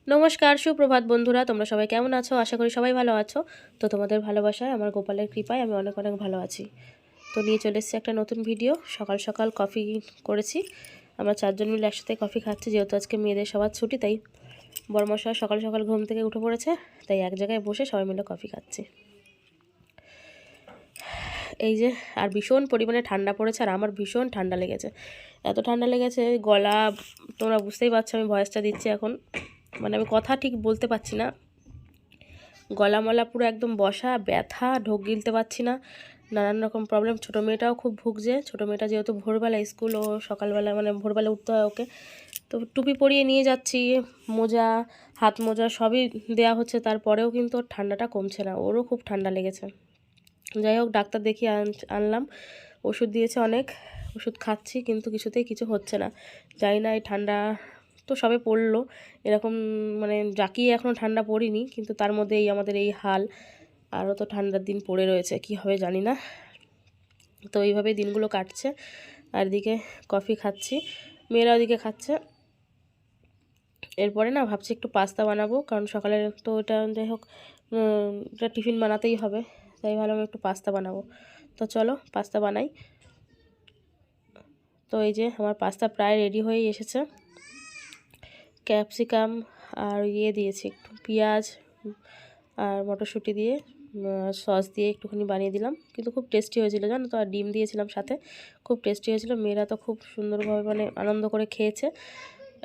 নমস্কার, সুপ্রভাত বন্ধুরা। তোমরা সবাই কেমন আছো? আশা করি সবাই ভালো আছো। তো তোমাদের ভালোবাসায়, আমার গোপালের কৃপায় আমি অনেক অনেক ভালো আছি। তো নিয়ে চলে এসেছি একটা নতুন ভিডিও। সকাল সকাল কফি করেছি, আমরা 4 জন মিলে একসাথে কফি খাচ্ছি। যেহেতু আজকে মেয়েদের সবার ছুটি, তাই বড়মশাই সকাল সকাল ঘুম থেকে উঠে পড়েছে, তাই এক জায়গায় বসে সবাই মিলে কফি খাচ্ছি। এই যে, আর ভীষণ পরিমাণে ঠান্ডা পড়েছে, আর আমার ভীষণ ঠান্ডা লেগেছে। এত ঠান্ডা লেগেছে, গলা, তোমরা বুঝতেই পারছো আমি ভয়েসটা দিচ্ছি এখন, মানে আমি কথা ঠিক বলতে পারছি না। গলামলা পুরো একদম বসা, ব্যথা, ঢোক গিলতে পারছি না, নানান রকম প্রবলেম। ছোটো মেয়েটাও খুব ভুগছে। ছোটো মেয়েটা যেহেতু ভোরবেলা স্কুল, ও সকালবেলা মানে ভোরবেলা উঠতে হয় ওকে, তো টুপি পরিয়ে নিয়ে যাচ্ছি, মোজা, হাত মোজা সবই দেওয়া হচ্ছে, তারপরেও কিন্তু ওর ঠান্ডাটা কমছে না, ওরও খুব ঠান্ডা লেগেছে। যাই হোক, ডাক্তার দেখিয়ে আনলাম, ওষুধ দিয়েছে অনেক, ওষুধ খাচ্ছি, কিন্তু কিছুতেই কিছু হচ্ছে না। জানি না এই ঠান্ডা তো সবে পড়লো, এরকম মানে জাকিয়ে এখনও ঠান্ডা পড়িনি, কিন্তু তার মধ্যে এই আমাদের এই হাল, আরও তো ঠান্ডার দিন পড়ে রয়েছে, কি হবে জানি না। তো এইভাবেই দিনগুলো কাটছে, আর এদিকে কফি খাচ্ছি, মেয়েরা ওদিকে খাচ্ছে। এরপরে না ভাবছি একটু পাস্তা বানাবো, কারণ সকালে তো এটা যাই হোক এটা টিফিন বানাতেই হবে, তাই ভাবলাম একটু পাস্তা বানাবো। তো চলো পাস্তা বানাই। তো এই যে আমার পাস্তা প্রায় রেডি হয়ে এসেছে। ক্যাপসিকাম আর দিয়েছি একটু পেঁয়াজ আর মটরশুঁটি দিয়ে সস দিয়ে একটুখানি বানিয়ে দিলাম, কিন্তু খুব টেস্টি হয়েছিল জানো তো। আর ডিম দিয়েছিলাম সাথে, খুব টেস্টি হয়েছিল। মেয়েরা তো খুব সুন্দরভাবে মানে আনন্দ করে খেয়েছে।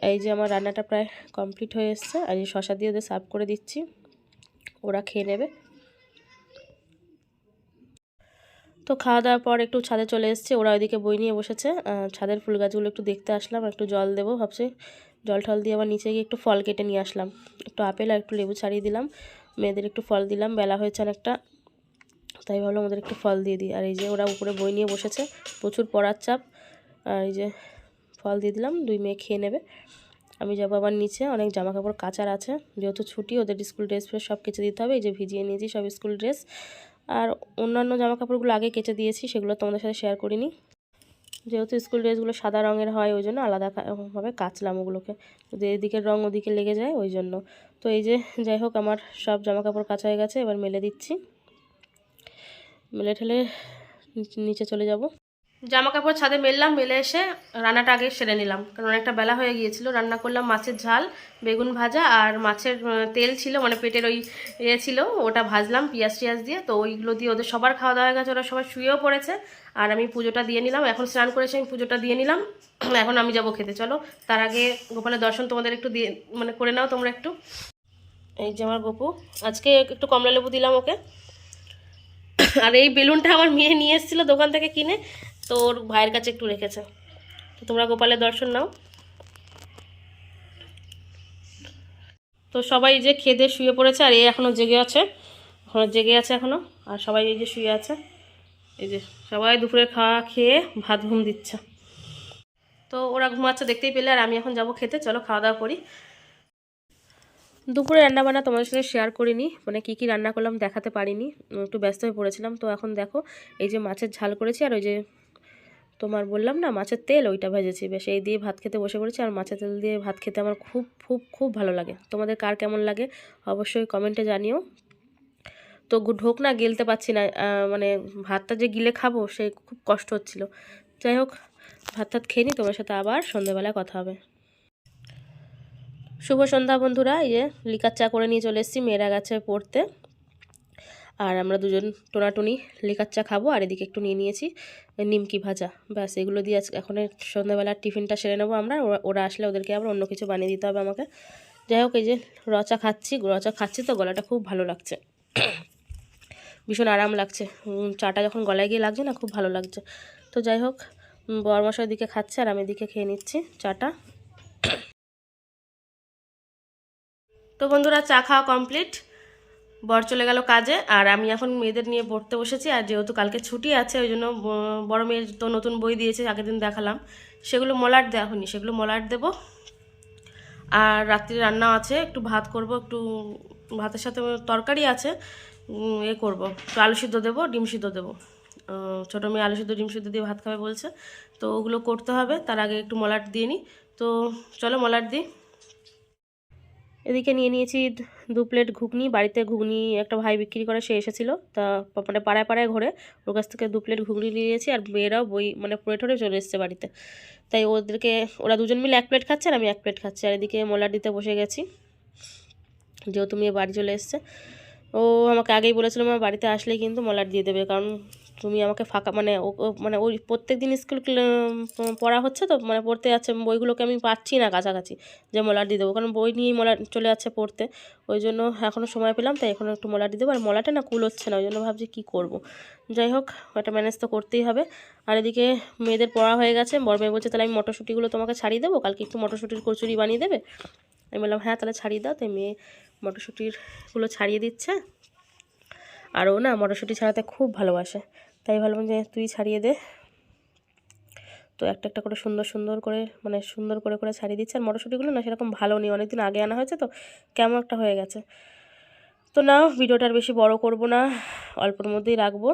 এই যে আমার রান্নাটা প্রায় কমপ্লিট হয়ে এসছে, আর এই শসা দিয়ে ওদের সার্ভ করে দিচ্ছি, ওরা খেয়ে নেবে। তো খাওয়া দাওয়ার পর একটু ছাদে চলে এসেছে, ওরা ওইদিকে বই নিয়ে বসেছে। ছাদের ফুল গাছগুলো একটু দেখতে আসলাম, একটু জল দেবো ভাবছি। জল টল দিয়ে আবার নিচে গিয়ে একটু ফল কেটে নিয়ে আসলাম, একটু আপেল আর একটু লেবু ছাড়িয়ে দিলাম, মেয়েদের একটু ফল দিলাম, বেলা হয়েছে অনেকটা, তাই ভাবলাম ওদের একটু ফল দিয়ে দিই। আর এই যে ওরা উপরে বই নিয়ে বসেছে, প্রচুর পড়ার চাপ, আর এই যে ফল দিয়ে দিলাম, 2 মেয়ে খেয়ে নেবে। আমি যাবো আবার নিচে, অনেক জামা কাপড় কাচার আছে, যেহেতু ছুটি, ওদের স্কুল ড্রেস ফ্রেস সব কেচে দিতে হবে। এই যে ভিজিয়ে নিয়েছি সব স্কুল ড্রেস, আর অন্যান্য জামা কাপড়গুলো আগে কেচে দিয়েছি, সেগুলো তোমাদের সাথে শেয়ার করিনি। যেহেতু স্কুল ড্রেসগুলো সাদা রঙের হয়, ওই জন্য আলাদাভাবে কাচলাম ওগুলোকে, যদি এদিকের রঙ ওদিকে লেগে যায় ওই জন্য। তো এই যে যাই হোক, আমার সব জামা কাপড় কাচা হয়ে গেছে, এবার মেলে দিচ্ছি, মেলে ঠেলে নিচে চলে যাব। জামা কাপড় ছাদে মেললাম, মেলে এসে রান্নাটা আগে সেরে নিলাম, কারণ অনেকটা বেলা হয়ে গিয়েছিল। রান্না করলাম মাছের ঝাল, বেগুন ভাজা, আর মাছের তেল ছিল, মানে পেটের ওই ছিল, ওটা ভাজলাম পেঁয়াজ টিয়াজ দিয়ে। তো ওইগুলো দিয়ে ওদের সবার খাওয়া দাওয়া হয়ে গেছে, ওরা সবাই শুয়েও পড়েছে, আর আমি পুজোটা দিয়ে নিলাম। এখন স্নান করেছি, আমি পুজোটা দিয়ে নিলাম, এখন আমি যাব খেতে। চলো তার আগে গোপালের দর্শন তোমাদের একটু দিয়ে মানে করে নাও তোমরা একটু। এই যে আমার গপু, আজকে একটু কমলা লেবু দিলাম ওকে। আর এই বেলুনটা আমার মেয়ে নিয়ে এসেছিলো দোকান থেকে কিনে, তো ওর ভাইয়ের কাছে একটু রেখেছে। তো তোমরা গোপালের দর্শন নাও। তো সবাই যে খেয়ে দিয়ে শুয়ে পড়েছে, আর এ এখনও জেগে আছে, এখনও, আর সবাই এই যে শুয়ে আছে। এই যে সবাই দুপুরে খাওয়া খেয়ে ভাত ঘুম দিচ্ছে। তো ওরা ঘুমাচ্ছে দেখতেই পেলে, আর আমি এখন যাব খেতে। চলো খাওয়া দাওয়া করি। দুপুরে রান্নাবান্না তোমাদের সাথে শেয়ার করিনি, মানে কী কী রান্না করলাম দেখাতে পারিনি, একটু ব্যস্ত হয়ে পড়েছিলাম। তো এখন দেখো, এই যে মাছের ঝাল করেছি, আর ওই যে তোমার বললাম না মাছের তেল, ওইটা ভেজেছি, বেশ এই দিয়ে ভাত খেতে বসে পড়েছি। আর মাছের তেল দিয়ে ভাত খেতে আমার খুব খুব খুব ভালো লাগে। তোমাদের কার কেমন লাগে অবশ্যই কমেন্টে জানিও। তো ঢোক না গিলতে পারছি না, মানে ভাতটা যে গিলে খাবো সে খুব কষ্ট হচ্ছিল। যাই হোক, ভাত টাত খেয়ে নিই, তোমার সাথে আবার সন্ধ্যেবেলায় কথা হবে। শুভ সন্ধ্যা বন্ধুরা। এই যে লিকার চা করে নিয়ে চলে এসেছি, মেয়েরা গেছে পড়তে, আর আমরা দুজন টোনাটুনি লিকার চা খাবো। আর এদিকে একটু নিয়ে নিয়েছি নিমকি ভাজা, ব্যাস এগুলো দিয়ে আজকে এখন সন্ধ্যাবেলার টিফিনটা সেরে নেবো আমরা। ওরা আসলে ওদেরকে আবার অন্য কিছু বানিয়ে দিতে হবে আমাকে। যাই হোক, এই যে রচা খাচ্ছি, তো গলাটা খুব ভালো লাগছে, ভীষণ আরাম লাগছে। চাটা যখন গলায় গিয়ে লাগছে না, খুব ভালো লাগছে। তো যাই হোক, বরমশাই দিকে খাচ্ছে, আর আমি এদিকে খেয়ে নিচ্ছি চাটা। তো বন্ধুরা, চা খাওয়া কমপ্লিট, বর চলে গেল কাজে, আর আমি এখন মেয়েদের নিয়ে পড়তে বসেছি। আর যেহেতু কালকে ছুটি আছে, ওই জন্য বড় মেয়ের তো নতুন বই দিয়েছে, আগের দিন দেখালাম, সেগুলো মলাট দেওয়া হয়নি, সেগুলো মলাট দেবো। আর রাত্রি রান্না আছে, একটু ভাত করব, একটু ভাতের সাথে তরকারি আছে, করব, একটু আলু সিদ্ধ দেবো, ডিম সিদ্ধ দেবো, ছোটো মেয়ে আলু সিদ্ধ ডিম সিদ্ধ দিয়ে ভাত খাবে বলছে, তো ওগুলো করতে হবে। তার আগে একটু মলাট দিয়ে নিই, তো চলো মলাট দিই। এদিকে নিয়ে নিয়েছি 2 প্লেট ঘুগনি। বাড়িতে ঘুগনি একটা ভাই বিক্রি করে, সে এসেছিলো, তা মানে পাড়ায় পাড়ায় ঘুরে ওর কাছ থেকে 2 প্লেট ঘুগনি নিয়ে নিয়েছি। আর মেয়েরাও বই মানে পড়ে ঠরে চলে এসছে বাড়িতে, তাই ওদেরকে ওরা দুজন মিলে 1 প্লেট খাচ্ছে আর আমি 1 প্লেট খাচ্ছি। আর এদিকে মলাট দিতে বসে গেছি, যেহেতু মেয়ে বাড়ি চলে এসছে। ও আমাকে আগেই বলেছিল আমার বাড়িতে আসলেই কিন্তু মলাট দিয়ে দেবে, কারণ তুমি আমাকে ফাঁকা মানে মানে ওই প্রত্যেক দিন স্কুল পড়া হচ্ছে, তো মানে পড়তে যাচ্ছে, বইগুলোকে আমি পাচ্ছি না কাছাকাছি যে মলাট দিয়ে দেবো, কারণ বই নিয়েই মলাট চলে যাচ্ছে পড়তে। ওই জন্য এখনও সময় পেলাম, তাই এখন একটু মলাট দিয়ে দেবো। আর মলাটে না কুল হচ্ছে না, ওই জন্য ভাবছি কী করব। যাই হোক, ওটা ম্যানেজ তো করতেই হবে। আর এদিকে মেয়েদের পড়া হয়ে গেছে। বড় মেয়ে বলছে তাহলে আমি মটরশুঁটিগুলো তোমাকে ছাড়িয়ে দেবো, কালকে একটু মটরশুঁটির কচুরি বানিয়ে দেবে। আমি বললাম হ্যাঁ তাহলে ছাড়িয়ে দাও। তাই মেয়ে মটরশুঁটিরগুলো ছাড়িয়ে দিচ্ছে। আর ও না মটরশুঁটি ছাড়াতে খুব ভালোবাসে, তাই ভাবলাম যে তুই ছাড়িয়ে দে। তো একটা একটা করে সুন্দর সুন্দর করে মানে সুন্দর করে করে ছাড়িয়ে দিচ্ছে। আর মটরশুঁটিগুলো না সেরকম ভালো নেই, অনেকদিন আগে আনা হয়েছে, তো কেমন একটা হয়ে গেছে। তো না, ভিডিওটা আর বেশি বড় করব না, অল্পর মধ্যেই রাখবো।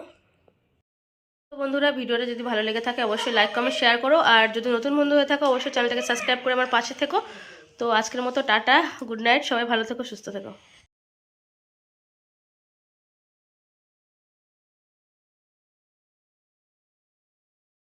তো বন্ধুরা, ভিডিওটা যদি ভালো লেগে থাকে অবশ্যই লাইক কমেন্ট শেয়ার করো। আর যদি নতুন বন্ধু হয়ে থাকো অবশ্যই চ্যানেলটাকে সাবস্ক্রাইব করে আমার পাশে থেকো। তো আজকের মতো টাটা, গুড নাইট, সবাই ভালো থেকো, সুস্থ থেকো।